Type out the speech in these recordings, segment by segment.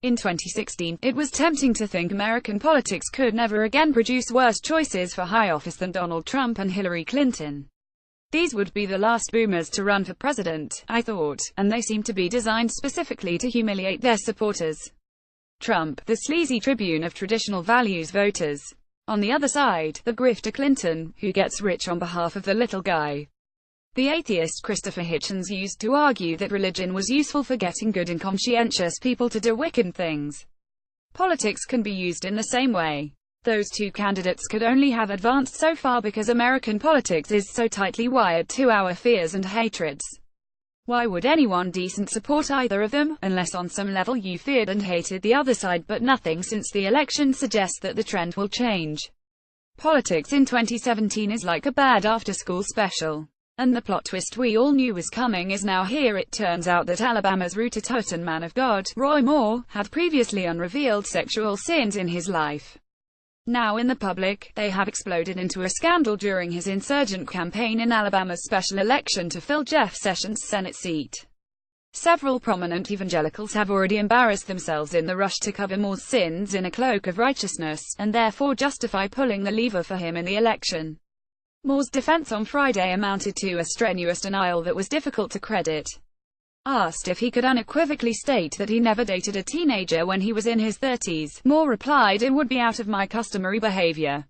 In 2016, it was tempting to think American politics could never again produce worse choices for high office than Donald Trump and Hillary Clinton. These would be the last boomers to run for president, I thought, and they seem to be designed specifically to humiliate their supporters. Trump, the sleazy tribune of traditional values voters. On the other side, the grifter Clinton, who gets rich on behalf of the little guy. The atheist Christopher Hitchens used to argue that religion was useful for getting good and conscientious people to do wicked things. Politics can be used in the same way. Those two candidates could only have advanced so far because American politics is so tightly wired to our fears and hatreds. Why would anyone decent support either of them, unless on some level you feared and hated the other side? But nothing since the election suggests that the trend will change. Politics in 2017 is like a bad after-school special. And the plot twist we all knew was coming is now here. It turns out that Alabama's rooted man of God, Roy Moore, had previously unrevealed sexual sins in his life. Now in the public, they have exploded into a scandal during his insurgent campaign in Alabama's special election to fill Jeff Sessions' Senate seat. Several prominent evangelicals have already embarrassed themselves in the rush to cover Moore's sins in a cloak of righteousness, and therefore justify pulling the lever for him in the election. Moore's defense on Friday amounted to a strenuous denial that was difficult to credit. Asked if he could unequivocally state that he never dated a teenager when he was in his 30s, Moore replied, "It would be out of my customary behavior."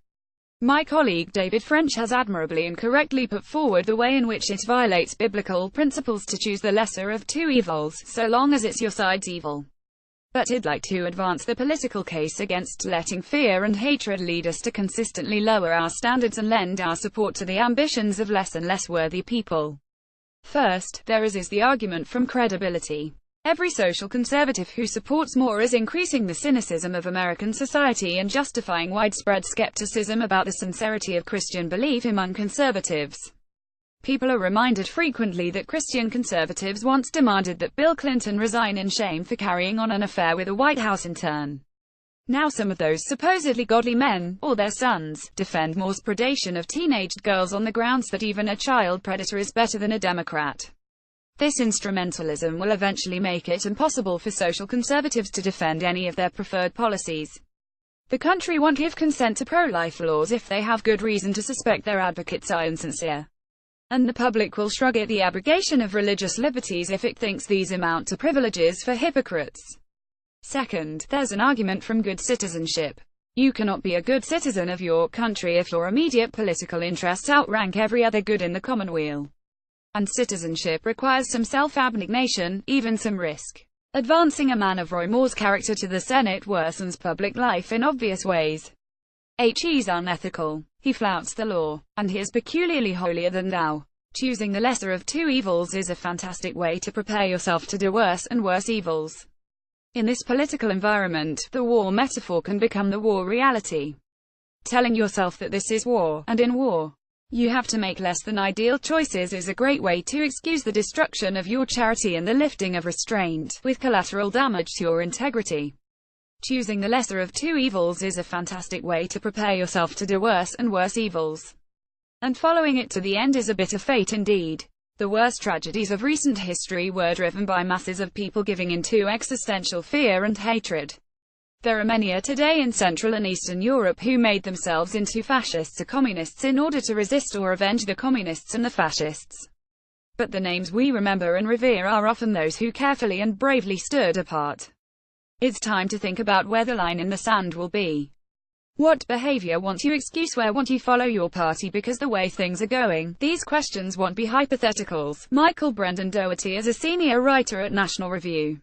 My colleague David French has admirably and correctly put forward the way in which it violates biblical principles to choose the lesser of two evils, so long as it's your side's evil. But I'd like to advance the political case against letting fear and hatred lead us to consistently lower our standards and lend our support to the ambitions of less and less worthy people. First, there is the argument from credibility. Every social conservative who supports Moore is increasing the cynicism of American society and justifying widespread skepticism about the sincerity of Christian belief among conservatives. People are reminded frequently that Christian conservatives once demanded that Bill Clinton resign in shame for carrying on an affair with a White House intern. Now some of those supposedly godly men, or their sons, defend Moore's predation of teenaged girls on the grounds that even a child predator is better than a Democrat. This instrumentalism will eventually make it impossible for social conservatives to defend any of their preferred policies. The country won't give consent to pro-life laws if they have good reason to suspect their advocates are insincere. And the public will shrug at the abrogation of religious liberties if it thinks these amount to privileges for hypocrites. Second, there's an argument from good citizenship. You cannot be a good citizen of your country if your immediate political interests outrank every other good in the commonweal. And citizenship requires some self-abnegation, even some risk. Advancing a man of Roy Moore's character to the Senate worsens public life in obvious ways. He's unethical. He flouts the law. And he is peculiarly holier than thou. Choosing the lesser of two evils is a fantastic way to prepare yourself to do worse and worse evils. In this political environment, the war metaphor can become the war reality. Telling yourself that this is war, and in war, you have to make less than ideal choices is a great way to excuse the destruction of your charity and the lifting of restraint, with collateral damage to your integrity. Choosing the lesser of two evils is a fantastic way to prepare yourself to do worse and worse evils. And following it to the end is a bitter fate indeed. The worst tragedies of recent history were driven by masses of people giving in to existential fear and hatred. There are many today in Central and Eastern Europe who made themselves into fascists or communists in order to resist or avenge the communists and the fascists. But the names we remember and revere are often those who carefully and bravely stood apart. It's time to think about where the line in the sand will be. What behavior won't you excuse? Where won't you follow your party because the way things are going? These questions won't be hypotheticals. Michael Brendan Doherty is a senior writer at National Review.